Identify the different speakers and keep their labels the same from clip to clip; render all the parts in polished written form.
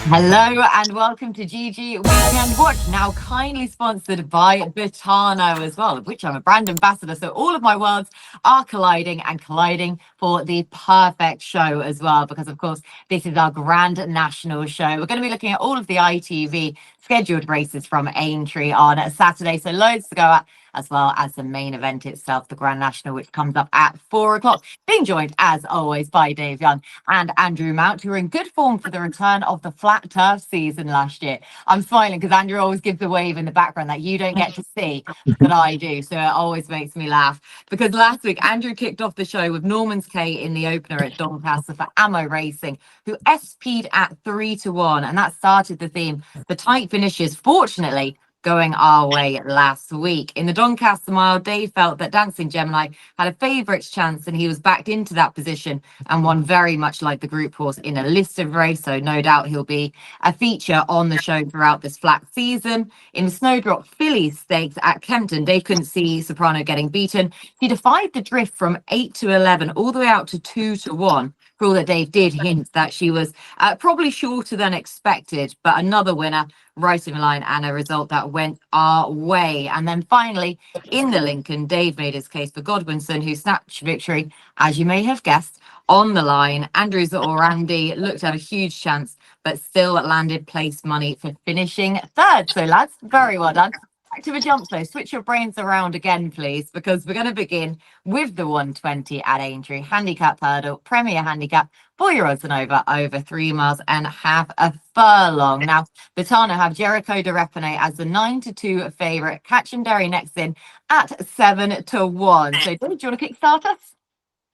Speaker 1: Hello and welcome to GG Weekend Watch, now kindly sponsored by Bitano as well, of which I'm a brand ambassador. So all of my worlds are colliding and colliding for the perfect show as well, because of course this is our grand national show. We're going to be looking at all of the ITV scheduled races from Aintree on Saturday, so loads to go at, as well as the main event itself, the Grand National, which comes up at 4 o'clock. Being joined, as always, by Dave Young and Andrew Mount, who are in good form for the return of the flat turf season last year. I'm smiling because Andrew always gives a wave in the background that you don't get to see, but I do. So it always makes me laugh. Because last week, Andrew kicked off the show with Norman's K in the opener at Doncaster for Ammo Racing, who SP'd at 3-1. And that started the theme. The tight finishes, fortunately, going our way last week. In the Doncaster Mile, Dave felt that Dancing Gemini had a favourites chance and he was backed into that position and won very much like the group horse in a listed race. So no doubt he'll be a feature on the show throughout this flat season. In the Snowdrop Filly Stakes at Kempton, Dave couldn't see Soprano getting beaten. He defied the drift from 8-11 all the way out to 2-1. For all that Dave did hint that she was probably shorter than expected, but another winner right in the line and a result that went our way. And then finally, in the Lincoln, Dave made his case for Godwinson, who snatched victory, as you may have guessed, on the line. Andrews or Andy looked at a huge chance, but still landed place money for finishing third. So lads, very well done. Back to the jumps though. Switch your brains around again, please, because we're going to begin with the 120 at Aintree handicap hurdle, Premier handicap, 4-year odds and over 3 miles and half a furlong. Now, Bitano have Jericho de Repene as the 9-2 favourite. Catch and Derry next in at 7-1. So, Dave, do you want to kickstart us?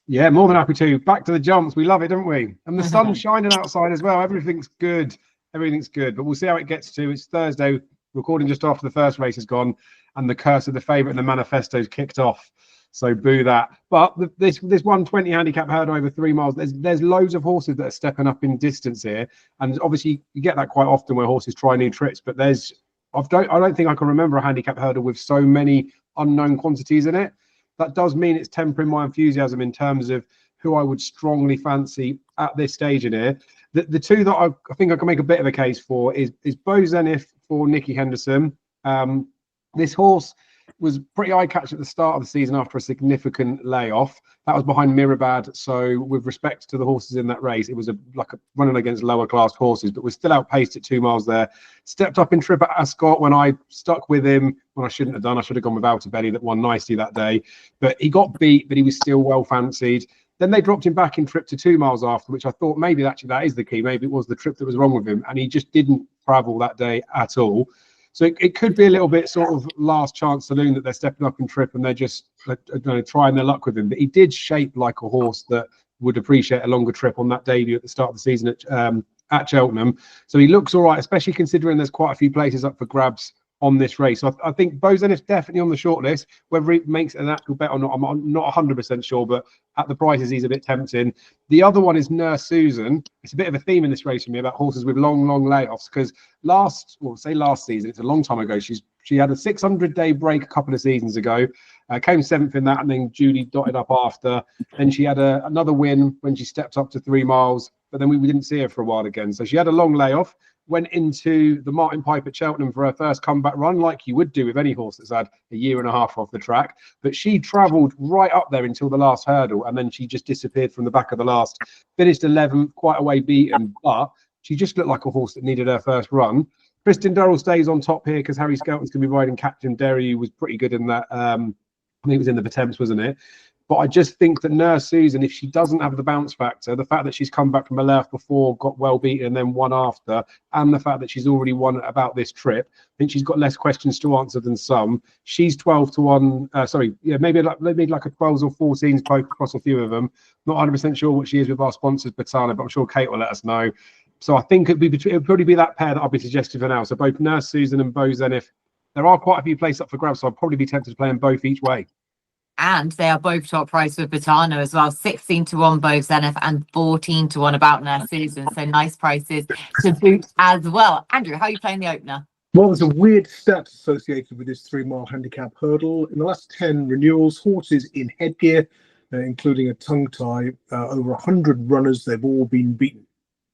Speaker 2: Yeah, more than happy to. Back to the jumps. We love it, don't we? And the sun's shining outside as well. Everything's good. Everything's good. But we'll see how it gets to. It's Thursday, recording just after the first race has gone, and the curse of the favourite and the manifesto's kicked off. So boo that. But this 120 handicap hurdle over 3 miles, there's loads of horses that are stepping up in distance here. And obviously you get that quite often where horses try new tricks, but I don't think I can remember a handicap hurdle with so many unknown quantities in it. That does mean it's tempering my enthusiasm in terms of who I would strongly fancy at this stage in here. The two that I think I can make a bit of a case for is Bo Zenith for Nicky Henderson. This horse was pretty eye-catching at the start of the season after a significant layoff. That was behind Mirabad. So with respect to the horses in that race, it was like a running against lower class horses, but was still outpaced at 2 miles there. Stepped up in trip at Ascot when I stuck with him when I shouldn't have done. I should have gone without a belly that won nicely that day. But he got beat, but he was still well fancied. Then they dropped him back in trip to 2 miles after, which I thought maybe actually that is the key. Maybe it was the trip that was wrong with him. And he just didn't travel that day at all. So it could be a little bit sort of last chance saloon that they're stepping up in trip and they're just trying their luck with him. But he did shape like a horse that would appreciate a longer trip on that debut at the start of the season at Cheltenham. So he looks all right, especially considering there's quite a few places up for grabs on this race. So I think Bo Zenith's definitely on the short list. Whether he makes an actual bet or not, I'm not 100% sure, but at the prices, he's a bit tempting. The other one is Nurse Susan. It's a bit of a theme in this race for me about horses with long layoffs, because last season, it's a long time ago, she had a 600-day break a couple of seasons ago, came 7th in that, and then Julie dotted up after. Then she had another win when she stepped up to 3 miles, but then we didn't see her for a while again. So she had a long layoff, went into the Martin Pipe at Cheltenham for her first comeback run, like you would do with any horse that's had a year and a half off the track. But she travelled right up there until the last hurdle, and then she just disappeared from the back of the last. Finished 11th, quite a way beaten, but she just looked like a horse that needed her first run. Kristen Durrell stays on top here because Harry Skelton's going to be riding Captain Derry, who was pretty good in that. I think it was in the Potemps, wasn't it? But I just think that Nurse Susan, if she doesn't have the bounce factor, the fact that she's come back from a layoff before, got well beaten, and then won after, and the fact that she's already won about this trip, I think she's got less questions to answer than some. She's 12-1. Maybe like a 12s or 14s poke across a few of them. Not 100% sure what she is with our sponsors, Bitano, but I'm sure Kate will let us know. So I think it'd probably be that pair that I'll be suggesting for now. So both Nurse Susan and Bo Zenith. There are quite a few places up for grabs, so I'd probably be tempted to play them both each way.
Speaker 1: And they are both top price with Bitano as well. 16-1 Bo Zenith and 14-1 about Nurse Susan. So nice prices to boot as well. Andrew, how are you playing the opener?
Speaker 3: Well, there's a weird stat associated with this 3-mile handicap hurdle. In the last 10 renewals, horses in headgear, including a tongue tie, over 100 runners, they've all been beaten.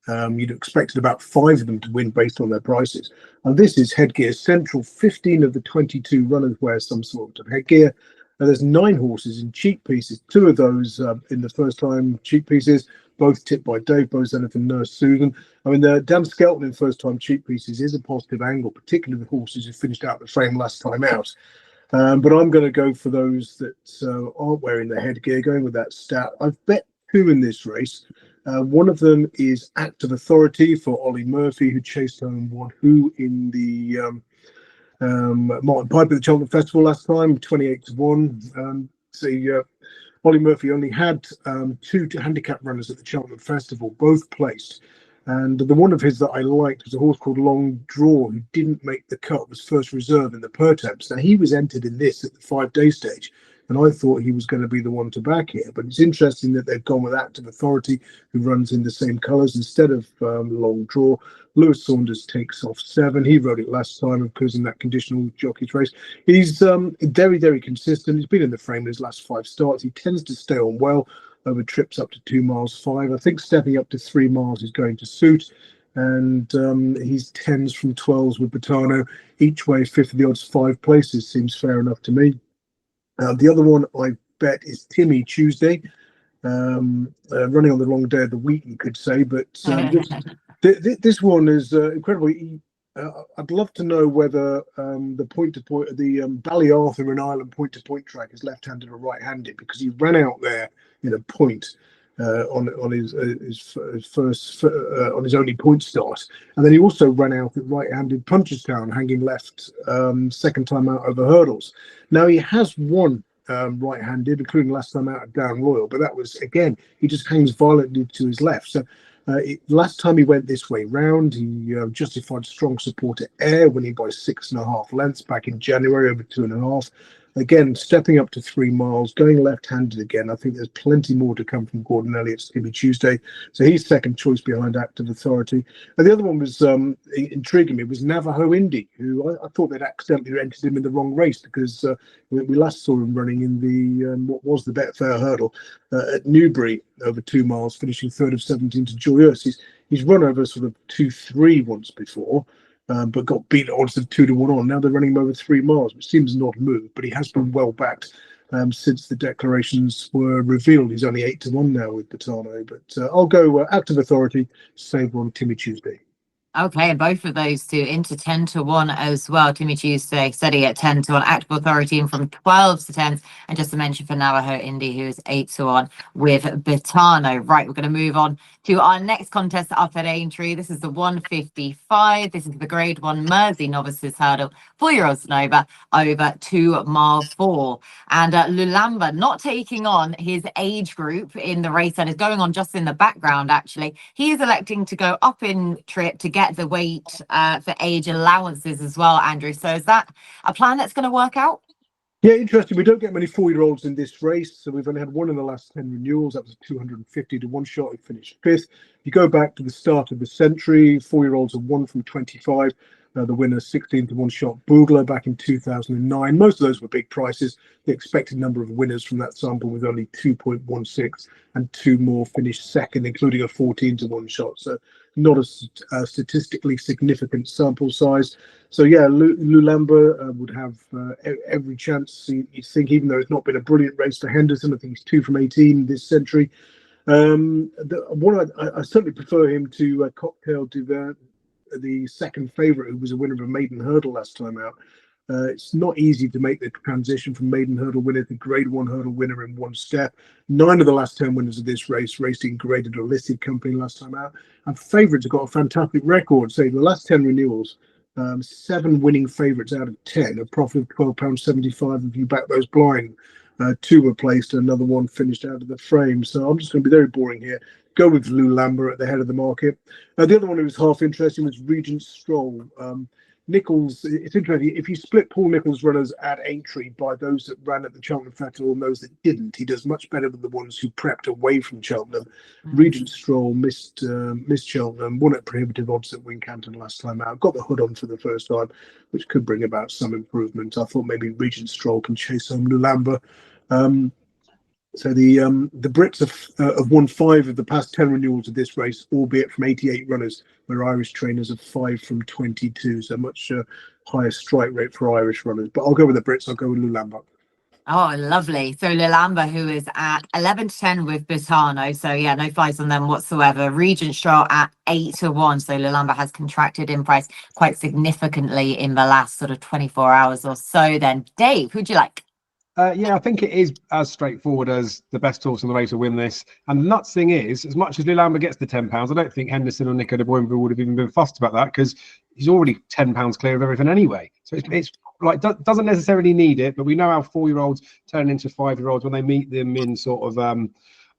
Speaker 3: You'd expected about 5 of them to win based on their prices. And this is Headgear Central. 15 of the 22 runners wear some sort of headgear. There's 9 horses in cheap pieces. 2 of those in the first time cheap pieces, both tipped by Dave, both Zenith and Nurse Susan. I mean, the Dan Skelton in first time cheap pieces is a positive angle, particularly the horses who finished out the frame last time out. But I'm going to go for those that aren't wearing the headgear, going with that stat. I've bet 2 in this race. One of them is Act of Authority for Ollie Murphy, who chased home One Who in the Martin Piper at the Cheltenham Festival last time, 28-1. Ollie Murphy only had 2 handicap runners at the Cheltenham Festival, both placed. And the one of his that I liked was a horse called Long Draw, who didn't make the cut, was first reserve in the Pertemps. Now, he was entered in this at the 5-day stage, and I thought he was going to be the one to back here. But it's interesting that they've gone with Active Authority, who runs in the same colours instead of Long Draw. Lewis Saunders takes off 7. He rode it last time, of course, in that conditional jockeys race. He's very, very consistent. He's been in the frame in his last 5 starts. He tends to stay on well over trips up to 2 miles 5. I think stepping up to 3 miles is going to suit. And he's 10s from 12s with Batano. Each way, 5th of the odds, 5 places seems fair enough to me. The other one I bet is Timmy Tuesday, running on the wrong day of the week, you could say. But this one is incredible. I'd love to know whether the point-to-point, the Ballyarthur in Ireland point-to-point track is left-handed or right-handed, because he ran out there in a point on his first on his only point start, and then he also ran out at right-handed Punchestown, hanging left, second time out over hurdles. Now he has won right-handed, including last time out at Down Royal, but that was, again, he just hangs violently to his left. So last time he went this way round, he justified strong support at Ayr, winning by 6.5 lengths back in January over 2.5. Again, stepping up to 3 miles, going left-handed again. I think there's plenty more to come from Gordon Elliott's Timmy Tuesday. So he's second choice behind Active Authority. And the other one was intriguing me, was Navajo Indy, who I thought they'd accidentally entered him in the wrong race, because we last saw him running in the what was the Betfair Hurdle at Newbury over 2 miles, finishing 3rd of 17 to Joyeuse. He's run over sort of 2-3 once before. But got beat at odds of 2-1 on. Now they're running him over 3 miles, which seems an odd move, but he has been well backed since the declarations were revealed. He's only 8-1 now with Batano, but I'll go Active Authority, saver on Timmy Tuesday.
Speaker 1: Okay, and both of those 2 into 10-1 as well. Timmy Tuesday steady at 10-1, Active Authority in from 12s to 10s, and just to mention for Navajo Indy, who is 8-1 with Batano. Right, we're going to move on to our next contest up at Aintree. This is the 155. This is the Grade 1 Mersey Novices Hurdle, 4-year-olds and over 2 mile 4. And Lulamba not taking on his age group in the race, and is going on just in the background, actually. He is electing to go up in trip to get the weight for age allowances as well, Andrew. So is that a plan that's going to work out?
Speaker 3: Yeah, interesting. We don't get many 4-year-olds in this race, so we've only had one in the last 10 renewals. That was a 250-1 shot. He finished 5th. If you go back to the start of the century, 4-year-olds are 1 from 25. The winner, 16-1 shot Boogler back in 2009. Most of those were big prices. The expected number of winners from that sample was only 2.16, and 2 more finished second, including a 14-1 shot. So not a statistically significant sample size. So yeah, Lulamba would have every chance. You think, even though it's not been a brilliant race for Henderson, I think he's 2 from 18 this century. The one I certainly prefer him to Cocktail Divin, the second favourite, who was a winner of a maiden hurdle last time out. It's not easy to make the transition from maiden hurdle winner to Grade 1 hurdle winner in one step. 9 of the last 10 winners of this race raced in graded or listed company last time out. And favourites have got a fantastic record. Say the last 10 renewals, 7 winning favourites out of 10, a profit of £12.75 if you back those blind. 2 were placed, another one finished out of the frame. So I'm just going to be very boring here. Go with Lulamba at the head of the market. The other one who was half interesting was Regent Stroll. Nichols, it's interesting. If you split Paul Nichols' runners at Aintree by those that ran at the Cheltenham Festival and those that didn't, he does much better than the ones who prepped away from Cheltenham. Regent Stroll missed Cheltenham, won at prohibitive odds at Wincanton last time out. Got the hood on for the first time, which could bring about some improvement. I thought maybe Regent Stroll can chase home Lulamba. So the Brits have won 5 of the past 10 renewals of this race, albeit from 88 runners, where Irish trainers have 5 from 22. So much higher strike rate for Irish runners. But I'll go with the Brits. I'll go with Lulamba.
Speaker 1: Oh, lovely. So Lulamba, who is at 11 to 10 with Butano. So yeah, no flies on them whatsoever. Regent Stroll at 8 to 1. So Lulamba has contracted in price quite significantly in the last sort of 24 hours or so. Then Dave, who'd you like?
Speaker 2: Yeah, I think it is as straightforward as the best horse in the race will win this. And the nuts thing is, as much as Lulamba gets the £10, I don't think Henderson or Nico de Boinville would have even been fussed about that, because he's already £10 clear of everything anyway. So it's like doesn't necessarily need it, but we know how 4-year-olds turn into 5-year-olds when they meet them in sort of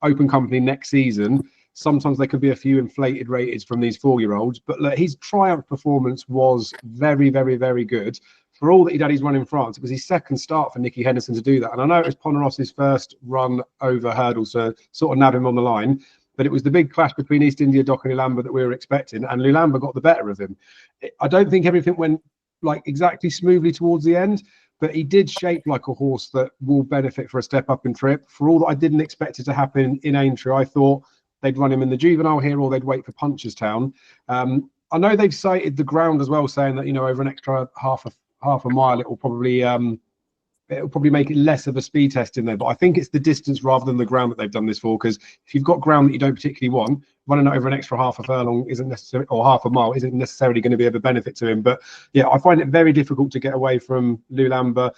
Speaker 2: open company next season. Sometimes there could be a few inflated ratings from these 4-year-olds, but look, his Triumph performance was very, very, very good. For all that he'd had his run in France, it was his second start for Nicky Henderson to do that. And I know it was Poneros's first run over hurdles to sort of nab him on the line, but it was the big clash between East India Dock and Lulamba that we were expecting, and Lulamba got the better of him. I don't think everything went like exactly smoothly towards the end, but he did shape like a horse that will benefit for a step up in trip. For all that I didn't expect it to happen in Aintree, I thought they'd run him in the juvenile here or they'd wait for Punchestown. I know they've cited the ground as well, saying that, you know, over an extra half a mile, it will probably make it less of a speed test in there. But I think it's the distance rather than the ground that they've done this for, because if you've got ground that you don't particularly want, running over an extra half a furlong isn't necessarily, or half a mile isn't necessarily going to be of a benefit to him. But yeah, I find it very difficult to get away from Lulamba.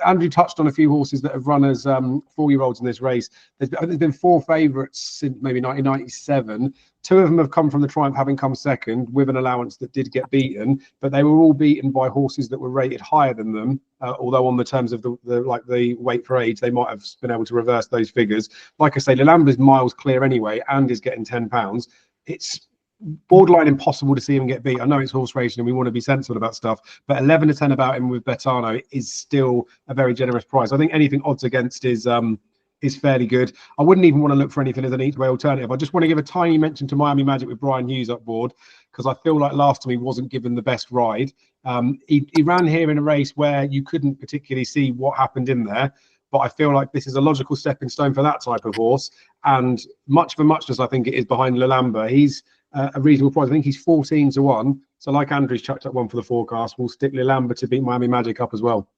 Speaker 2: Andrew touched on a few horses that have run as 4-year-olds in this race. There's been 4 favourites since maybe 1997. 2 of them have come from the Triumph, having come second with an allowance that did get beaten, but they were all beaten by horses that were rated higher than them. Although on the terms of the weight for age, they might have been able to reverse those figures. Like I say, Lulamba's miles clear anyway and is getting £10. It's borderline impossible to see him get beat. I know it's horse racing and we want to be sensible about stuff, but 11 to 10 about him with Betano is still a very generous price. I think anything odds against is fairly good. I wouldn't even want to look for anything as an each way alternative. I just want to give a tiny mention to Miami Magic with Brian Hughes up board, because I feel like last time he wasn't given the best ride. He ran here in a race where you couldn't particularly see what happened in there, but I feel like this is a logical stepping stone for that type of horse, and much for muchness I think it is behind Lulamba. He's a reasonable price. I think he's 14 to 1. So like Andrew's chucked up one for the forecast, we'll stick Lulamba to beat Miami Magic up as well.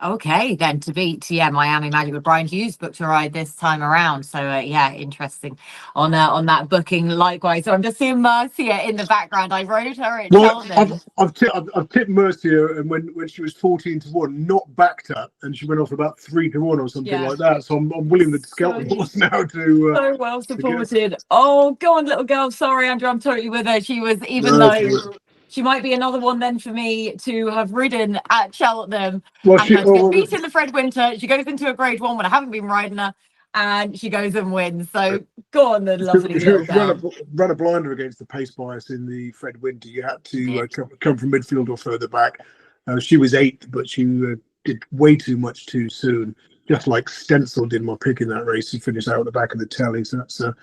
Speaker 1: Okay, then to beat Miami Magic with Brian Hughes booked a ride this time around. So yeah, interesting on that booking. Likewise, so I'm just seeing Mercia in the background. I rode her at Cheltenham.
Speaker 3: I've tipped Mercia, and when she was 14 to 1, not backed up, and she went off about 3 to 1 or something like that. So I'm willing to scalp the horse now to
Speaker 1: so well supported. Oh, go on, little girl. Sorry, Andrew, I'm totally with her. She was, even though she might be another one then for me to have ridden at Cheltenham. Well, she get beat in the Fred Winter. She goes into a grade 1 when I haven't been riding her, and she goes and wins. So go on, the lovely little girl.
Speaker 3: Run a blinder against the pace bias in the Fred Winter. You had to come from midfield or further back. She was 8th, but she did way too much too soon. Just like Stencil did my pick in that race. He finished out at the back of the tally. So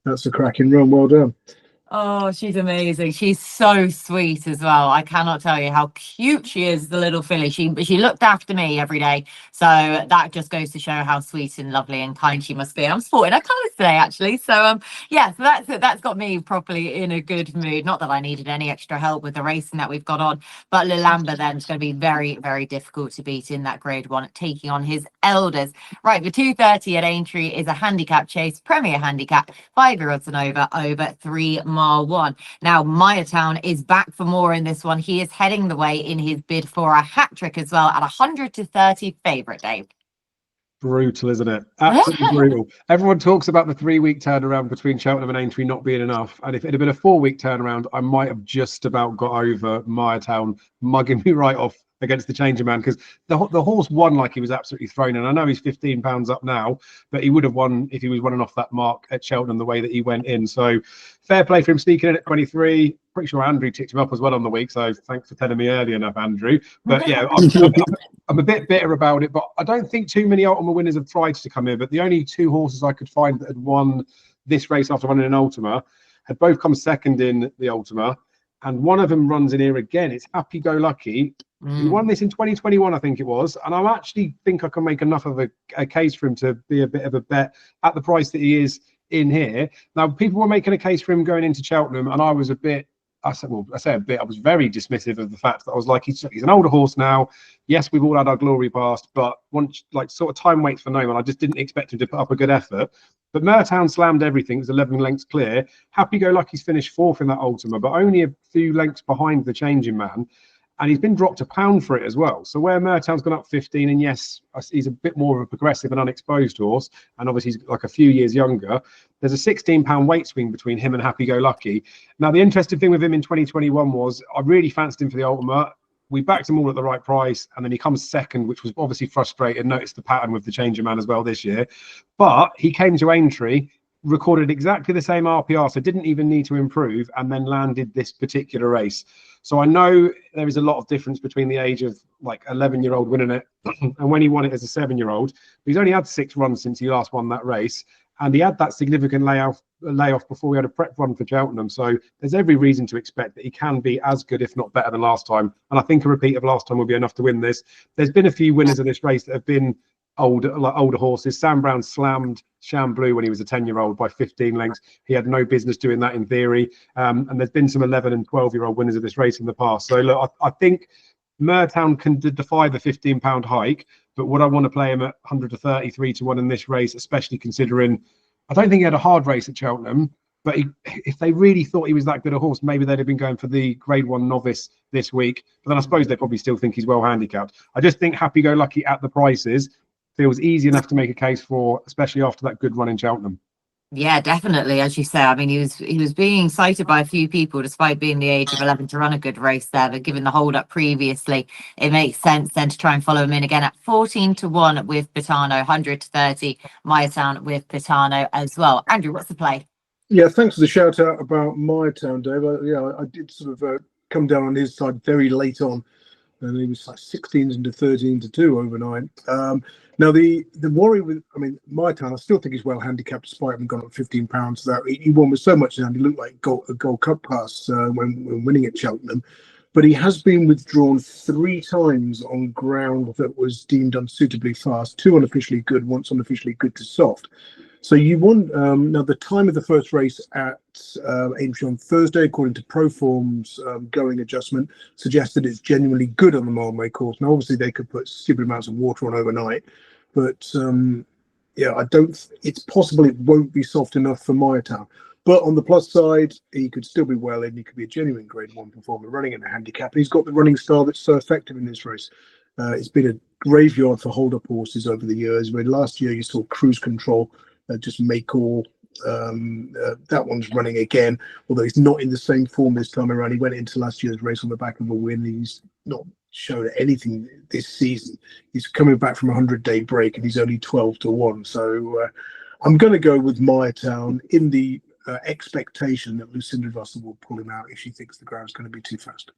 Speaker 3: that's a cracking run. Well done.
Speaker 1: Oh, she's amazing. She's so sweet as well. I cannot tell you how cute she is, the little filly. She looked after me every day. So that just goes to show how sweet and lovely and kind she must be. I'm sporting her colours today, actually. So yeah, so that's got me properly in a good mood. Not that I needed any extra help with the racing that we've got on, but Lulamba then is going to be very, very difficult to beat in that grade 1, taking on his elders. Right, the 2:30 at Aintree is a handicap chase, Premier handicap, 5-year-olds and over 3 mile 1. Now Myretown is back for more in this one. He is heading the way in his bid for a hat trick as well at 100 to 30 favourite, Dave.
Speaker 2: Brutal, isn't it? Absolutely brutal. Everyone talks about the 3-week turnaround between Cheltenham and Aintree not being enough, and if it had been a 4-week turnaround, I might have just about got over Myretown mugging me right off against the Changer Man, because the horse won like he was absolutely thrown in. I know he's £15 up now, but he would have won if he was running off that mark at Cheltenham the way that he went in. So fair play for him sneaking in at 23. Pretty sure Andrew ticked him up as well on the week, so thanks for telling me early enough, Andrew. But yeah, I'm a bit bitter about it, but I don't think too many Ultima winners have tried to come here. But the only 2 horses I could find that had won this race after running an Ultima had both come second in the Ultima, and one of them runs in here again. It's Happygolucky, He won this in 2021, I think it was, and I actually think I can make enough of a case for him to be a bit of a bet at the price that he is in here. Now, people were making a case for him going into Cheltenham, and I was a bit, I say a bit, I was very dismissive of the fact that I was like, he's an older horse now. Yes, we've all had our glory past, but once, like, sort of time waits for no one. I just didn't expect him to put up a good effort. But Myretown slammed everything. It was 11 lengths clear. Happygolucky's finished fourth in that Ultima, but only a few lengths behind the Changing Man. And he's been dropped £1 for it as well. So where Myretown's gone up 15, and yes, he's a bit more of a progressive and unexposed horse, and obviously he's like a few years younger, there's a £16 weight swing between him and Happygolucky. Now, the interesting thing with him in 2021 was I really fancied him for the Ultimate. We backed him all at the right price, and then he comes second, which was obviously frustrating. Noticed the pattern with the Changer Man as well this year. But he came to Aintree, recorded exactly the same RPR, so didn't even need to improve, and then landed this particular race. So I know there is a lot of difference between the age of like 11-year-old winning it and when he won it as a 7-year-old. He's only had 6 runs since he last won that race, and he had that significant layoff before we had a prep run for Cheltenham. So there's every reason to expect that he can be as good, if not better, than last time. And I think a repeat of last time will be enough to win this. There's been a few winners of this race that have been older horses. Sam Brown slammed Chamblou when he was a 10-year-old by 15 lengths. He had no business doing that in theory. And there's been some 11 and 12-year-old winners of this race in the past. So look, I think Myretown can defy the £15 hike, but would I want to play him at 133 to 1 in this race, especially considering I don't think he had a hard race at Cheltenham, but if they really thought he was that good a horse, maybe they'd have been going for the Grade 1 novice this week. But then I suppose they probably still think he's well handicapped. I just think Happygolucky at the prices feels easy enough to make a case for, especially after that good run in Cheltenham.
Speaker 1: Yeah, definitely. As you say, I mean, he was being cited by a few people, despite being the age of 11, to run a good race there. But given the hold up previously, it makes sense then to try and follow him in again at 14 to 1 with Pitano, 100 to 30 Myretown with Pitano as well. Andrew, what's the play?
Speaker 3: Yeah, thanks for the shout out about Myretown, Dave. I did sort of come down on his side very late on, and he was like 16 to 13 to 2 overnight. Now the worry with, I mean, Myretown, I still think he's well handicapped despite having gone up £15. So that he won with so much, and he looked like a Gold Cup pass when winning at Cheltenham. But he has been withdrawn 3 times on ground that was deemed unsuitably fast. 2 unofficially good, once unofficially good to soft. So you want now the time of the first race at Aintree on Thursday, according to Proform's going adjustment, suggested it's genuinely good on the mile-way course. Now, obviously, they could put stupid amounts of water on overnight, but yeah, it's possible it won't be soft enough for Myretown. But on the plus side, he could still be well in. He could be a genuine Grade 1 performer running in a handicap. And he's got the running style that's so effective in this race. It's been a graveyard for hold-up horses over the years. Where last year you saw Cruise Control just make all. That one's running again, although he's not in the same form this time around. He went into last year's race on the back of a win. He's not shown anything this season. He's coming back from a 100-day break, and he's only 12 to 1. So I'm going to go with Myretown in the expectation that Lucinda Russell will pull him out if she thinks the ground's going to be too fast.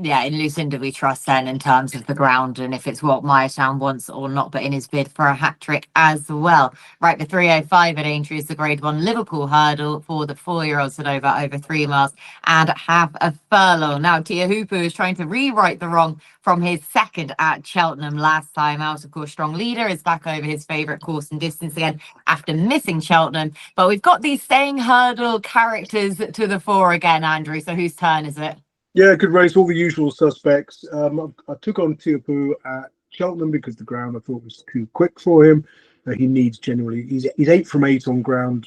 Speaker 1: Yeah, in Lucinda we trust then in terms of the ground and if it's what Myretown wants or not, but in his bid for a hat-trick as well. Right, the 305 at Aintree is the Grade 1 Liverpool hurdle for the 4-year-olds at over 3 miles and half a furlong. Now, Teahupoo is trying to rewrite the wrong from his second at Cheltenham last time out. Of course, Strong Leader is back over his favourite course and distance again after missing Cheltenham. But we've got these staying hurdle characters to the fore again, Andrew. So whose turn is it?
Speaker 3: Yeah, good race, all the usual suspects. I took on Teahupoo at Cheltenham because the ground I thought was too quick for him. He needs generally, he's 8 from 8 on ground,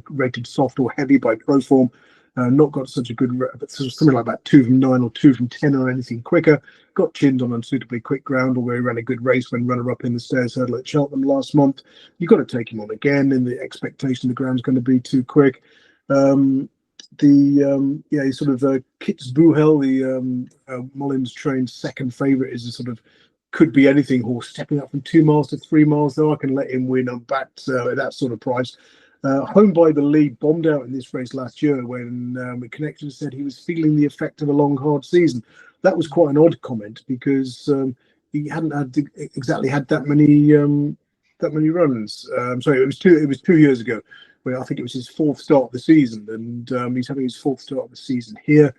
Speaker 3: rated soft or heavy by Proform. Not got such a good, something like that 2 from 9 or 2 from 10 or anything quicker. Got chinned on unsuitably quick ground, although he ran a good race when runner-up in the Stairs Hurdle at Cheltenham last month. You've got to take him on again in the expectation the ground's going to be too quick. He sort of Kit's Boohel, the Mullins trained second favourite, is a sort of could be anything horse stepping up from 2 miles to 3 miles. Though I can let him win. I'm backed at that sort of price. Home by the Lead bombed out in this race last year when the Connection said he was feeling the effect of a long hard season. That was quite an odd comment because he hadn't exactly had that many runs. Sorry, it was 2 years ago. Where I think it was his 4th start of the season, and he's having his 4th start of the season here.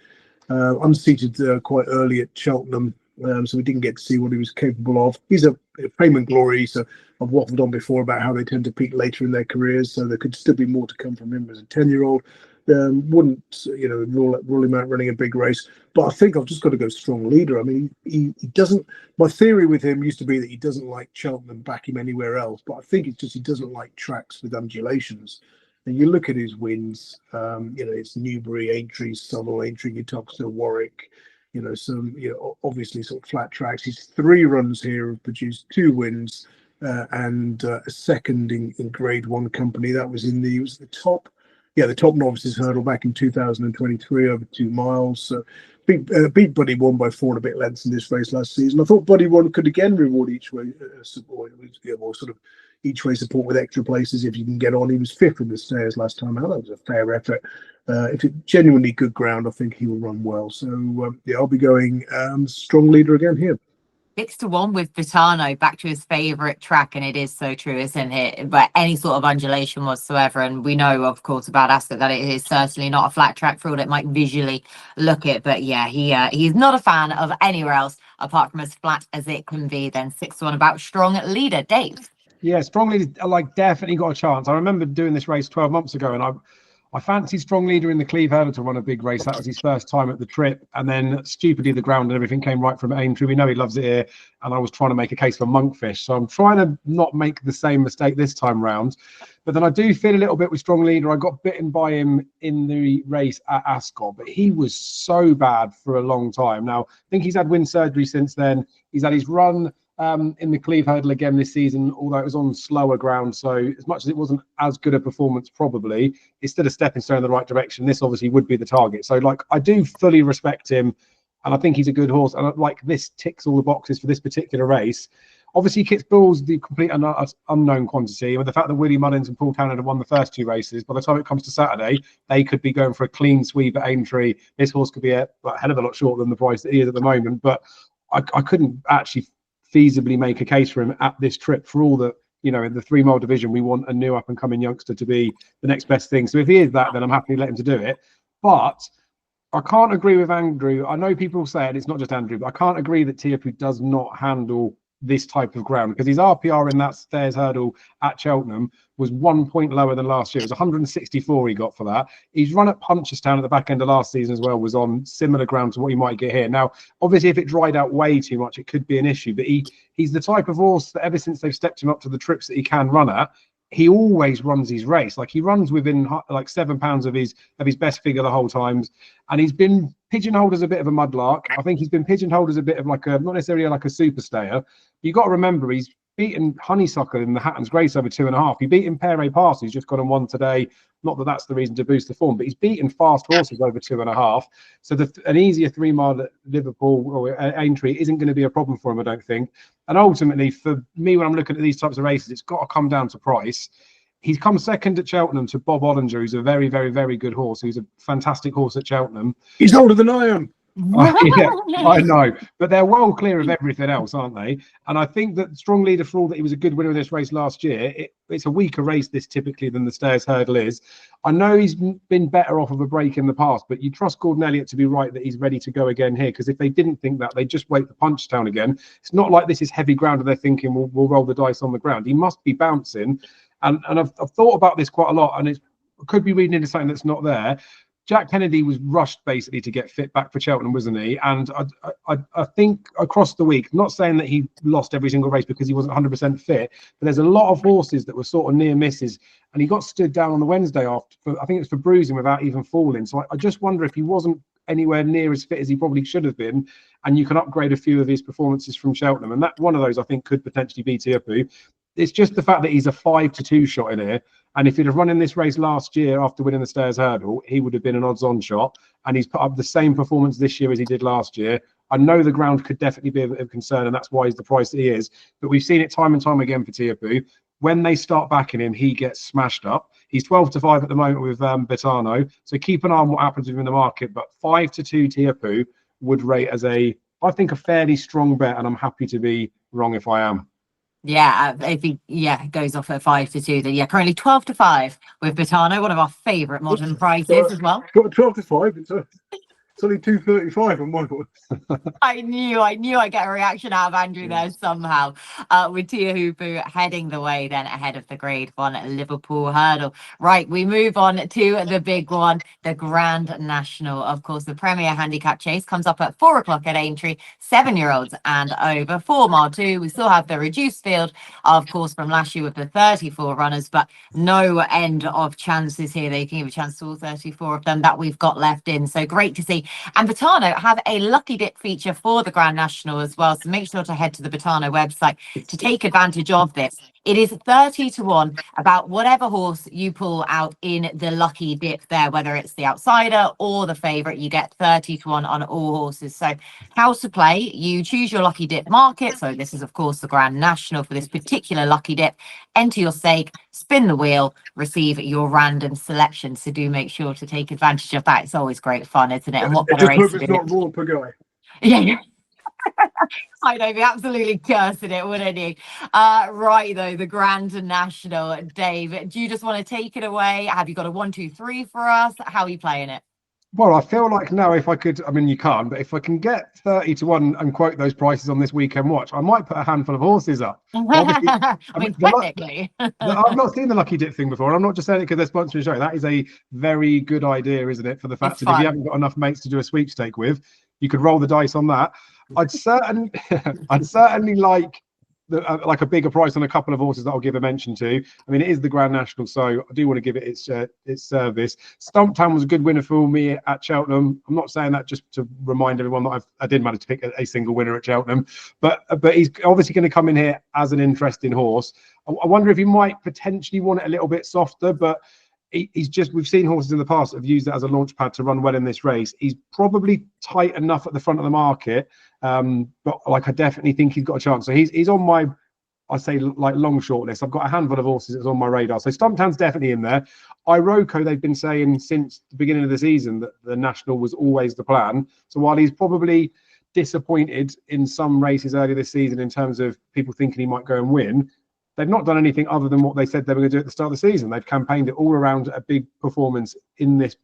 Speaker 3: Unseated quite early at Cheltenham, so we didn't get to see what he was capable of. He's a fame and glory, so I've waffled on before about how they tend to peak later in their careers, so there could still be more to come from him as a 10-year-old. Wouldn't rule him out running a big race, but I think I've just got to go strong leader. I mean, he doesn't. My theory with him used to be that he doesn't like Cheltenham and back him anywhere else, but I think it's just he doesn't like tracks with undulations. And you look at his wins, it's Newbury, Aintree, Southall, Aintree, Uttoxeter, Warwick, some obviously sort of flat tracks. His 3 runs here have produced 2 wins and a second in Grade 1 company. That was the top. Yeah, the top novices hurdle back in 2023 over 2 miles. So beat Buddy One by 4 and a bit lengths in this race last season. I thought Buddy One could again reward each way support, or sort of each way support with extra places if you can get on. He was 5th in the stairs last time out. That was a fair effort. If it's genuinely good ground, I think he will run well. So I'll be going strong leader again here.
Speaker 1: 6-1 with Vitano, back to his favourite track, and it is so true, isn't it? But any sort of undulation whatsoever, and we know, of course, about Ascot that it is certainly not a flat track for all it might visually look it. But yeah, he's not a fan of anywhere else apart from as flat as it can be. Then 6-1 about strong leader, Dave.
Speaker 2: Yeah, strong leader, definitely got a chance. I remember doing this race 12 months ago, and I fancied strong leader in the Cleve Hurdle to run a big race. That was his first time at the trip. And then stupidly, the ground and everything came right from Aintree. We know he loves it here. And I was trying to make a case for Monkfish. So I'm trying to not make the same mistake this time round. But then I do feel a little bit with strong leader. I got bitten by him in the race at Ascot, but he was so bad for a long time. Now, I think he's had wind surgery since then. He's had his run in the Cleve Hurdle again this season, although it was on slower ground. So as much as it wasn't as good a performance, probably, it's still a stepping stone in the right direction. This obviously would be the target. So I do fully respect him, and I think he's a good horse. And this ticks all the boxes for this particular race. Obviously, Kitzbühel's the complete unknown quantity. With the fact that Willie Mullins and Paul Canada won the first 2 races, by the time it comes to Saturday, they could be going for a clean sweep at Aintree. This horse could be a hell of a lot shorter than the price that he is at the moment. But I couldn't actually feasibly make a case for him at this trip for all that, in the 3-mile division, we want a new up-and-coming youngster to be the next best thing. So if he is that, then I'm happy to let him to do it. But I can't agree with Andrew. I know people say it, it's not just Andrew, but I can't agree that Teahupoo does not handle this type of ground, because his RPR in that stairs hurdle at Cheltenham was 1 point lower than last year. It was 164 he got for that. He's run at Punchestown at the back end of last season as well, was on similar ground to what you might get here. Now, obviously, if it dried out way too much, it could be an issue, but he's the type of horse that ever since they've stepped him up to the trips that he can run at, he always runs his race. He runs within 7 pounds of his best figure the whole time. And he's been pigeonholed as a bit of a mudlark. I think he's been pigeonholed as a bit of not necessarily like a super stayer. You've got to remember, he's beaten Honeysuckle in the Hatton's Grace over 2.5. He beat Pere Pass, who's just gone and won today. Not that that's the reason to boost the form, but he's beaten fast horses over 2.5. So an easier 3-mile at Liverpool or Aintree isn't going to be a problem for him, I don't think. And ultimately, for me, when I'm looking at these types of races, it's got to come down to price. He's come second at Cheltenham to Bob Ollinger, who's a very, very, very good horse. Who's a fantastic horse at Cheltenham.
Speaker 3: He's older than I am.
Speaker 2: Yeah, I know, but they're well clear of everything else, aren't they? And I think that strong leader, for all that he was a good winner of this race last year, it's a weaker race this typically than the stairs hurdle is. I know he's been better off of a break in the past, but you trust Gordon Elliott to be right that he's ready to go again here, because if they didn't think that, they'd just wait for Punchestown again. It's not like this is heavy ground and they're thinking we'll roll the dice on the ground. He must be bouncing, and I've thought about this quite a lot, and it could be reading into something that's not there. Jack Kennedy was rushed basically to get fit back for Cheltenham, wasn't he? And I think across the week, not saying that he lost every single race because he wasn't 100% fit, but there's a lot of horses that were sort of near misses, and he got stood down on the Wednesday after, I think it was for bruising without even falling. So I just wonder if he wasn't anywhere near as fit as he probably should have been, and you can upgrade a few of his performances from Cheltenham. And that one of those, I think, could potentially be Teahupoo. It's just the fact that he's a 5-2 shot in here. And if he'd have run in this race last year after winning the stairs hurdle, he would have been an odds-on shot. And he's put up the same performance this year as he did last year. I know the ground could definitely be a bit of concern, and that's why he's the price that he is. But we've seen it time and time again for Teahupoo. When they start backing him, he gets smashed up. He's 12-5 at the moment with Betano. So keep an eye on what happens with him in the market. But 5-2 Teahupoo would rate as I think, a fairly strong bet, and I'm happy to be wrong if I am.
Speaker 1: Yeah, if he goes off at 5-2, then currently 12-5 with Betano, one of our favourite modern prices as well.
Speaker 3: Got 12-5. It's only 2:35 on my horse.
Speaker 1: I knew I'd get a reaction out of Andrew there somehow. With Teahupoo heading the way then ahead of the Grade 1 Liverpool hurdle. Right, we move on to the big one, the Grand National. Of course, the Premier Handicap Chase comes up at 4 o'clock at Aintree, 7-year-olds and over. 4 mile 2. We still have the reduced field, of course, from last year with the 34 runners, but no end of chances here. They can give a chance to all 34 of them that we've got left in. So great to see. And Botano have a lucky dip feature for the Grand National as well. So make sure to head to the Botano website to take advantage of this. It is 30 to 1 about whatever horse you pull out in the lucky dip there, whether it's the outsider or the favourite. You get 30 to 1 on all horses. So how to play, you choose your lucky dip market. So this is, of course, the Grand National for this particular lucky dip. Enter your stake, spin the wheel, receive your random selection. So do make sure to take advantage of that. It's always great fun, isn't it? And what better
Speaker 3: Just
Speaker 1: race
Speaker 3: hope
Speaker 1: to
Speaker 3: it's
Speaker 1: do
Speaker 3: not
Speaker 1: it?
Speaker 3: raw per guy.
Speaker 1: Yeah. I know, be absolutely cursing it, wouldn't he? Right, though, the Grand National. Dave, do you just want to take it away? Have you got a 1, 2, 3 for us? How are you playing it?
Speaker 2: Well, I feel like now if I could, I mean, you can't, but if I can get 30 to 1 and quote those prices on this weekend watch, I might put a handful of horses up. Obviously,
Speaker 1: I mean, technically.
Speaker 2: I've not seen the lucky dip thing before. And I'm not just saying it because they're sponsoring the show. That is a very good idea, isn't it? For the fact
Speaker 1: It's
Speaker 2: that if you
Speaker 1: fun.
Speaker 2: haven't got enough mates to do a sweepstake with, you could roll the dice on that. I'd certainly, I'd certainly like a bigger price on a couple of horses that I'll give a mention to. I mean, it is the Grand National, so I do want to give it its service. Stumptown was a good winner for me at Cheltenham. I'm not saying that just to remind everyone that I did manage to pick a single winner at Cheltenham, but he's obviously going to come in here as an interesting horse. I wonder if he might potentially want it a little bit softer, but he's just, we've seen horses in the past that have used it as a launch pad to run well in this race. He's probably tight enough at the front of the market, but like I definitely think he's got a chance. So he's on my, I say, like long short list. I've got a handful of horses that's on my radar. So Stumptown's definitely in there. Iroko, they've been saying since the beginning of the season that the National was always the plan. So while he's probably disappointed in some races earlier this season in terms of people thinking he might go and win, they've not done anything other than what they said they were going to do at the start of the season. They've campaigned it all around a big performance in this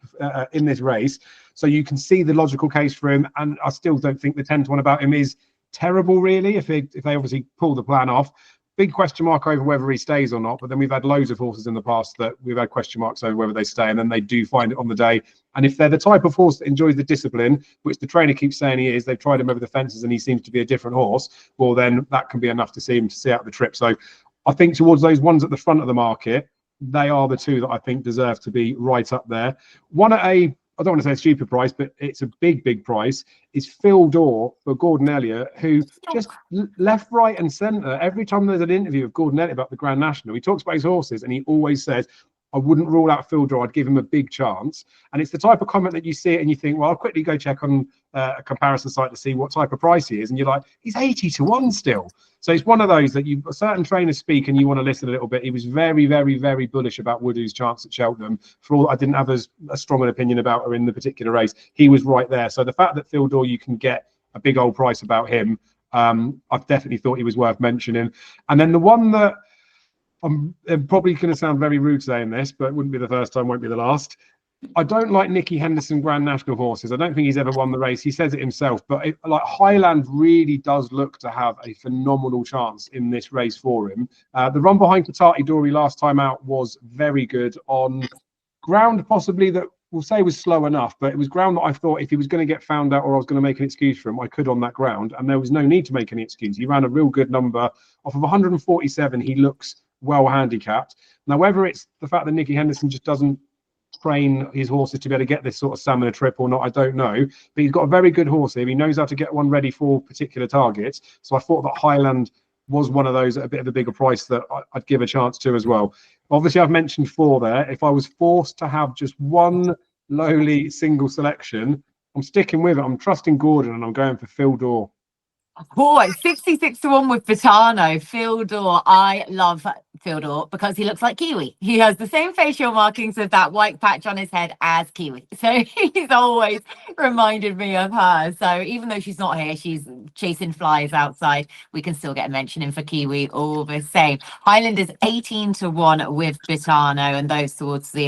Speaker 2: race. So you can see the logical case for him. And I still don't think the 10 to 1 about him is terrible, really, if they obviously pull the plan off. Big question mark over whether he stays or not. But then we've had loads of horses in the past that we've had question marks over whether they stay, and then they do find it on the day. And if they're the type of horse that enjoys the discipline, which the trainer keeps saying he is, they've tried him over the fences and he seems to be a different horse, well, then that can be enough to see him to see out the trip. So I think towards those ones at the front of the market, they are the two that I think deserve to be right up there. One at a, I don't want to say a stupid price, but it's a big price, is Fil D'Or for Gordon Elliott, who just left, right and centre. Every time there's an interview of Gordon Elliott about the Grand National, he talks about his horses and he always says, I wouldn't rule out Fil D'Or, I'd give him a big chance. And it's the type of comment that you see it and you think, well, I'll quickly go check on a comparison site to see what type of price he is. And you're like, he's 80 to 1 still. So it's one of those that you, certain trainers speak and you want to listen a little bit. He was very bullish about Woodoo's chance at Cheltenham. For all I didn't have as strong an opinion about her in the particular race, he was right there. So the fact that Fil D'Or, you can get a big old price about him, I've definitely thought he was worth mentioning. And then the one that I'm probably going to sound very rude saying this, but it wouldn't be the first time, won't be the last. I don't like Nicky Henderson Grand National horses. I don't think he's ever won the race. He says it himself, but like Highland really does look to have a phenomenal chance in this race for him. The run behind Katati Dory last time out was very good on ground, possibly that we'll say was slow enough, but it was ground that I thought if he was going to get found out or I was going to make an excuse for him, I could on that ground, and there was no need to make any excuse. He ran a real good number. Off of 147, he looks well handicapped. Now, whether it's the fact that Nicky Henderson just doesn't train his horses to be able to get this sort of salmon trip or not, I don't know, but he's got a very good horse here. He knows how to get one ready for particular targets. So I thought that Highland was one of those at a bit of a bigger price that I'd give a chance to as well. Obviously, I've mentioned 4 there. If I was forced to have just one lowly single selection, I'm sticking with it. I'm trusting Gordon and I'm going for Fil D'Or.
Speaker 1: Oh, it's 66 to 1 with Vitano. Fil D'Or. I love Fil D'Or because he looks like Kiwi. He has the same facial markings with that white patch on his head as Kiwi. So he's always reminded me of her. So even though she's not here, she's chasing flies outside. We can still get a mention in for Kiwi all the same. Highland is 18 to 1 with Vitano, and those towards the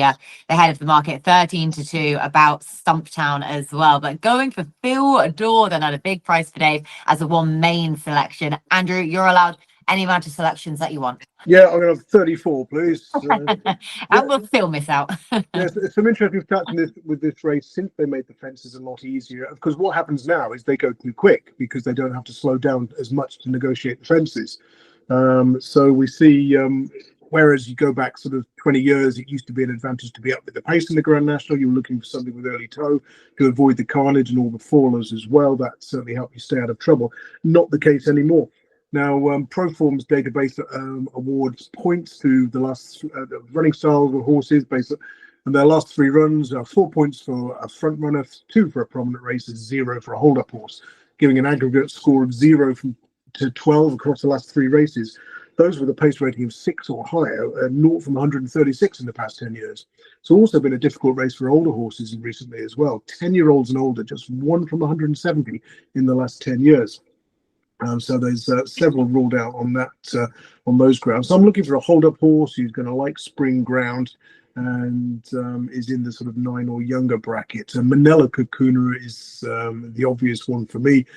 Speaker 1: head of the market, 13 to 2 about Stumptown as well. But going for Fil D'Or then at a big price for Dave as a one main selection. Andrew, you're allowed any amount of selections that you want.
Speaker 3: Yeah, I'm going to have 34, please.
Speaker 1: And we'll still miss out.
Speaker 3: There's some interesting stats in this, with this race since they made the fences a lot easier. Because what happens now is they go too quick because they don't have to slow down as much to negotiate the fences. So we see, whereas you go back sort of 20 years, it used to be an advantage to be up with the pace in the Grand National. You were looking for something with early toe to avoid the carnage and all the fallers as well. That certainly helped you stay out of trouble. Not the case anymore. Now, Proform's database awards points to the last running styles of horses based on their last 3 runs. 4 points for a front runner, 2 for a prominent racer, 0 for a hold-up horse, giving an aggregate score of 0 to 12 across the last 3 races. Those with a pace rating of 6 or higher, 0 from 136 in the past 10 years. It's also been a difficult race for older horses recently as well. 10-year-olds and older, just 1 from 170 in the last 10 years. So there's several ruled out on that on those grounds. So I'm looking for a hold-up horse who's going to like spring ground and is in the sort of 9 or younger bracket. Minella Cocooner is the obvious one for me.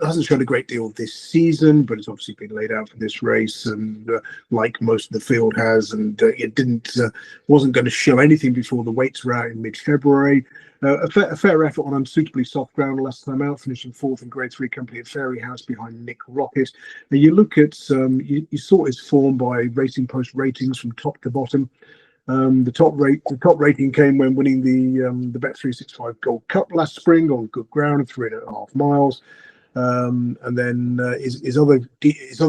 Speaker 3: Hasn't shown a great deal this season, but it's obviously been laid out for this race, and like most of the field has, and it wasn't going to show anything before the weights were out in mid-February. A fair effort on unsuitably soft ground last time out, finishing 4th in Grade 3 company at Fairy House behind Nick Rocket. Now you look at you sort his form by Racing Post ratings from top to bottom. The top rating came when winning the Bet365 Gold Cup last spring on good ground of 3.5 miles. And then his other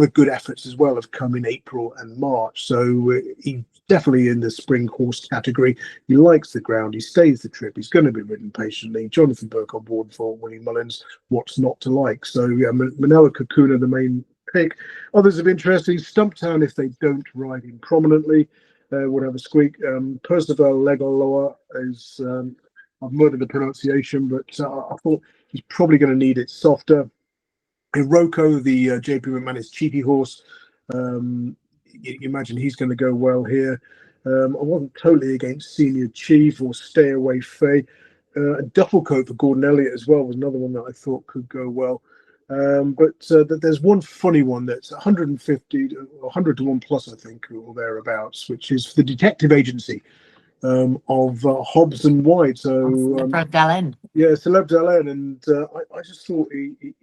Speaker 3: good efforts as well have come in April and March. So he's definitely in the spring horse category. He likes the ground. He stays the trip. He's going to be ridden patiently. Jonathan Burke on board for Willie Mullins. What's not to like? So yeah, Minella Cocooner, the main pick. Others of interest: Stumptown, if they don't ride him prominently, would have a squeak. Percival Legoloa is, I've murdered the pronunciation, but I thought he's probably going to need it softer. Iroko, the JP McManus cheapy horse, you imagine he's going to go well here. I wasn't totally against Senior Chief or Stay Away Faye. Dufflecoat for Gordon Elliott as well was another one that I thought could go well. But there's one funny one that's 150 to 100 to 1 plus, I think, or thereabouts, which is for the Detective Agency of Hobbs and White. So yeah, Celeb Dallin, and I just thought he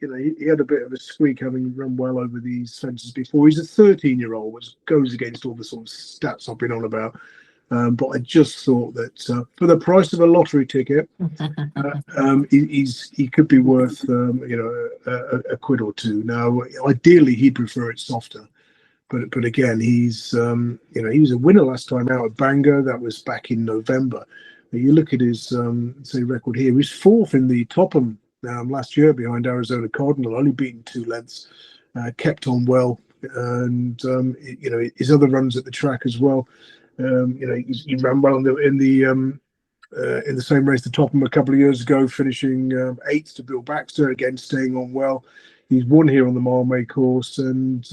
Speaker 3: had a bit of a squeak, having run well over these fences before. He's a 13-year-old, which goes against all the sort of stats I've been on about. But I just thought that for the price of a lottery ticket, he could be worth a quid or two. Now, ideally, he'd prefer it softer. But again, he was a winner last time out at Bangor. That was back in November. You look at his record here. He's 4th in the Topham last year behind Arizona Cardinal, only beaten 2 lengths. Kept on well, and his other runs at the track as well. He ran well in the same race, the Topham, a couple of years ago, finishing 8th to Bill Baxter, again staying on well. He's won here on the Mile May course, and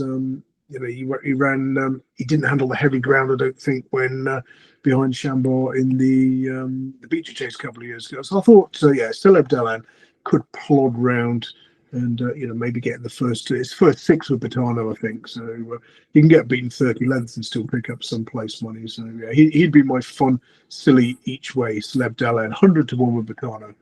Speaker 3: he ran. He didn't handle the heavy ground, I don't think, when behind Chambord in the Beecher Chase a couple of years ago. So I thought, Celeb Dallin could plod round and maybe get his first 6 with Betano, I think. So he can get beaten 30 lengths and still pick up some place money. So yeah, he'd be my fun, silly each way Celeb Dallin, 100 to 1 with Betano.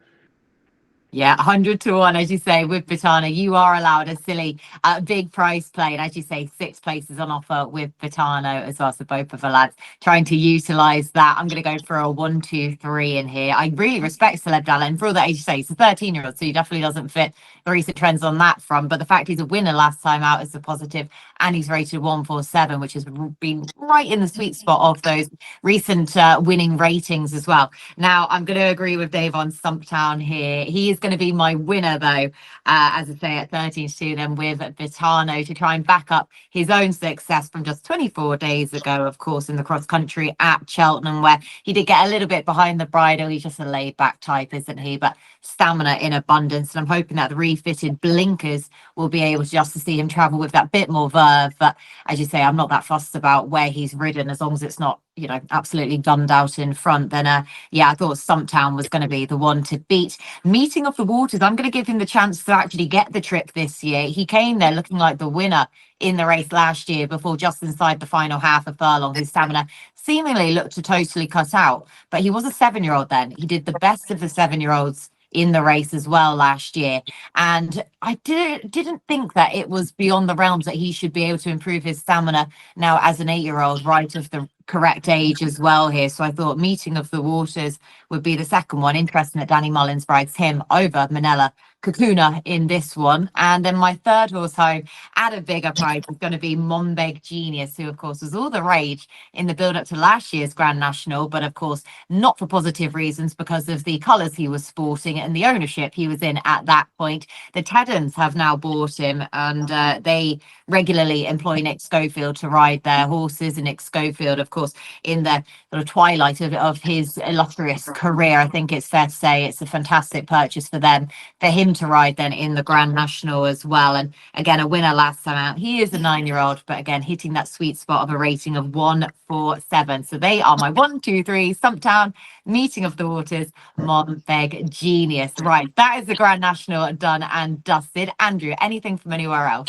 Speaker 1: Yeah, 100 to 1, as you say, with Betano. You are allowed a silly, big price play. And as you say, 6 places on offer with Betano as well. So both of the lads trying to utilise that. I'm going to go for a 1, 2, 3 in here. I really respect Celeb Dallin for all that, as you say. He's a 13-year-old, so he definitely doesn't fit the recent trends on that front. But the fact he's a winner last time out is a positive. And he's rated 147, which has been right in the sweet spot of those recent winning ratings as well. Now, I'm going to agree with Dave on Stumptown here. He is going to be my winner, though, as I say, at 13-2, then with Vitano to try and back up his own success from just 24 days ago, of course, in the cross country at Cheltenham, where he did get a little bit behind the bridle. He's just a laid back type, isn't he? But stamina in abundance. And I'm hoping that the refitted blinkers will be able just to see him travel with that bit more verve. But as you say, I'm not that fussed about where he's ridden, as long as it's not, you know, absolutely gunned out in front. Then yeah, I thought Stumptown was going to be the one to beat. Meeting of the Waters, I'm going to give him the chance to actually get the trip this year. He came there looking like the winner in the race last year, before just inside the final half of furlong his stamina seemingly looked to totally cut out. But he was a 7-year-old then. He did the best of the 7-year-olds in the race as well last year, and I didn't think that it was beyond the realms that he should be able to improve his stamina now as an 8-year-old, right of the correct age as well here. So I thought Meeting of the Waters would be the second one. Interesting that Danny Mullins brags him over Minella Cocooner in this one. And then my third horse home at a bigger price is going to be Monbeg Genius, who of course was all the rage in the build up to last year's Grand National, but of course not for positive reasons, because of the colours he was sporting and the ownership he was in at that point. The Teddens have now bought him, and they regularly employ Nick Schofield to ride their horses. And Nick Schofield, of course, in the sort of twilight of his illustrious career, I think it's fair to say it's a fantastic purchase for them, for him to ride then in the Grand National as well. And again, a winner last time out. He is a 9-year-old, but again, hitting that sweet spot of a rating of 147. So they are my 1, 2, 3, Stumptown, Meeting of the Waters, Monbeg Genius. Right, that is the Grand National done and dusted. Andrew, anything from anywhere else?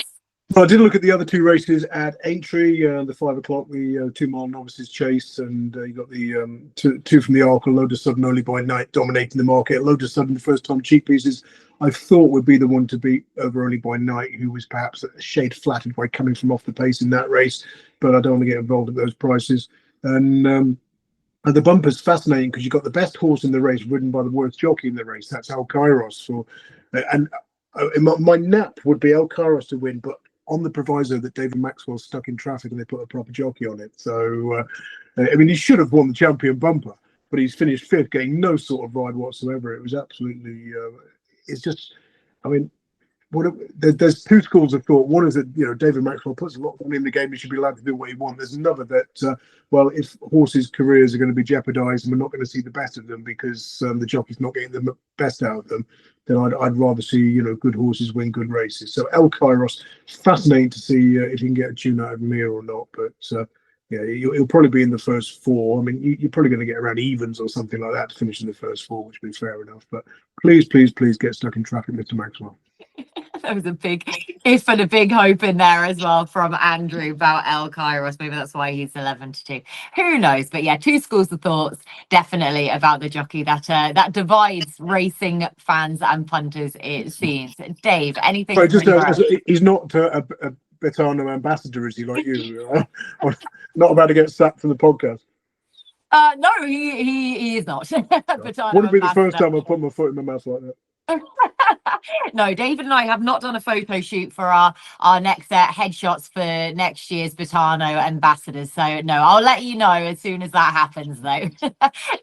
Speaker 3: Well, I did look at the other two races at Aintree, the 5 o'clock, the 2-mile novices chase, and you got the two from the Arc, Lotus Sudden Only by Night dominating the market. Lotus Sudden, the first time cheap pieces, I thought would be the one to beat over Only by Night, who was perhaps a shade flattered by coming from off the pace in that race, but I don't want to get involved at those prices. And the bumper's fascinating because you've got the best horse in the race ridden by the worst jockey in the race. That's El Kairos. My nap would be El Kairos to win, but on the proviso that David Maxwell's stuck in traffic and they put a proper jockey on it. So, I mean, he should have won the champion bumper, but he's finished 5th, getting no sort of ride whatsoever. It was absolutely, it's just, I mean, there's two schools of thought. One is that, you know, David Maxwell puts a lot of money in the game, he should be allowed to do what he wants. There's another that, well, if horses' careers are going to be jeopardised and we're not going to see the best of them because the jockey's not getting the best out of them, then I'd rather see, you know, good horses win good races. So El Kairos, fascinating to see if you can get a tune out of him here or not. But yeah, he'll probably be in the first 4. I mean, you're probably going to get around evens or something like that to finish in the first 4, which would be fair enough. But please get stuck in traffic, Mr. Maxwell.
Speaker 1: There was a big if and a big hope in there as well from Andrew about El Kairos. Maybe that's why he's 11-2. Who knows? But yeah, two schools of thoughts definitely about the jockey that divides racing fans and punters, it seems. Dave, anything?
Speaker 3: Sorry, just he's not a Betano ambassador, is he, like you? Not about to get sacked from the podcast.
Speaker 1: No, he is not.
Speaker 3: Wouldn't be the first time I put my foot in my mouth like that.
Speaker 1: No, David and I have not done a photo shoot for our next headshots for next year's Betano ambassadors. So no, I'll let you know as soon as that happens, though.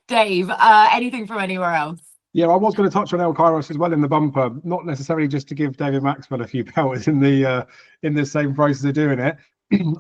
Speaker 1: Dave, anything from anywhere else?
Speaker 2: Yeah, I was going to touch on El Kairos as well in the bumper, not necessarily just to give David Maxwell a few pelters in the same price as they're doing it.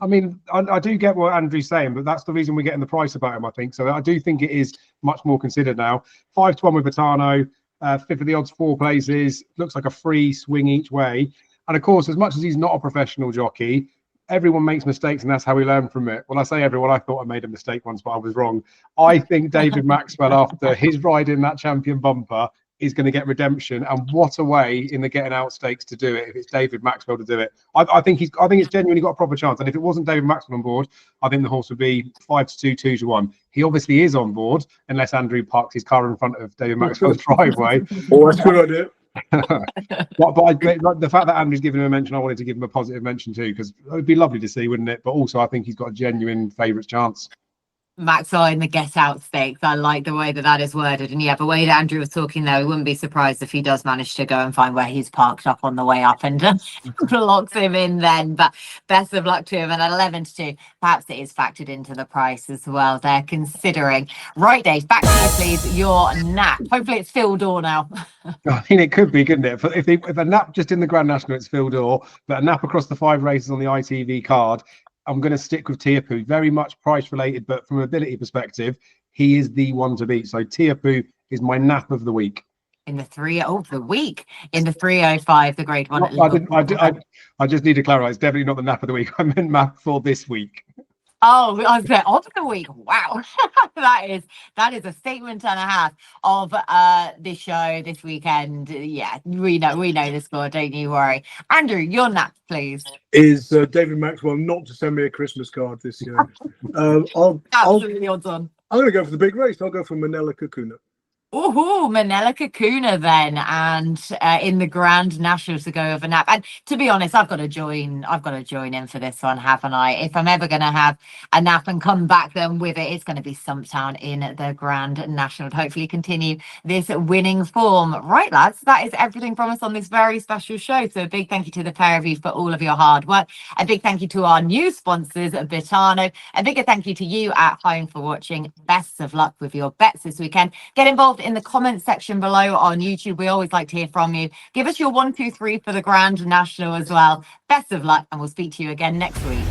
Speaker 2: I mean, I do get what Andrew's saying, but that's the reason we're getting the price about him, I think. So I do think it is much more considered now. 5-1 with Betano, 5th of the odds, 4 places. Looks like a free swing each way. And of course, as much as he's not a professional jockey, everyone makes mistakes, and that's how we learn from it. Well, I say everyone, I thought I made a mistake once, but I was wrong. I think David Maxwell, after his ride in that champion bumper, is going to get redemption, and what a way in the getting out stakes to do it if it's David Maxwell to do it. I think it's genuinely got a proper chance, and if it wasn't David Maxwell on board, I think the horse would be 5-2, 2-1. He obviously is on board unless Andrew parks his car in front of David Maxwell's driveway.
Speaker 3: Oh, that's a good idea.
Speaker 2: but the fact that Andrew's given him a mention, I wanted to give him a positive mention too, because it would be lovely to see, wouldn't it? But also, I think he's got a genuine favourites chance.
Speaker 1: Maxwell in the get out stakes. I like the way that that is worded. And yeah, the way that Andrew was talking there, we wouldn't be surprised if he does manage to go and find where he's parked up on the way up and locks him in then. But best of luck to him. And at 11 to 2, perhaps it is factored into the price as well. They're considering. Right, Dave, back to you, please. Your nap. Hopefully it's Fil D'Or now.
Speaker 2: I mean, it could be, couldn't it? If a nap just in the Grand National, it's Fil D'Or, but a nap across the 5 races on the ITV card, I'm going to stick with Teahupoo. Very much price related, but from an ability perspective, he is the one to beat. So Teahupoo is my nap of the week.
Speaker 1: In the 305, the grade one.
Speaker 2: I just need to clarify. It's definitely not the nap of the week. I meant nap for this week.
Speaker 1: Oh, I was there of the week. Wow, that is a statement and a half of this show this weekend. Yeah, we know the score. Don't you worry, Andrew. Your nap, please.
Speaker 3: Is David Maxwell not to send me a Christmas card this year?
Speaker 1: Absolutely odds on.
Speaker 3: I'm going to go for the big race. I'll go for Minella Cocooner.
Speaker 1: Oh, Minella Cocooner then, and in the Grand National to go over nap. And to be honest, I've got to join in for this one, haven't I? If I'm ever going to have a nap and come back then with it, it's going to be Stumptown in the Grand National to hopefully continue this winning form. Right, lads, that is everything from us on this very special show. So a big thank you to the pair of you for all of your hard work. A big thank you to our new sponsors, Bitano. A bigger thank you to you at home for watching. Best of luck with your bets this weekend. Get involved in the comment section below on YouTube. We always like to hear from you. Give us your 1, 2, 3 for the Grand National as well. Best of luck, and we'll speak to you again next week.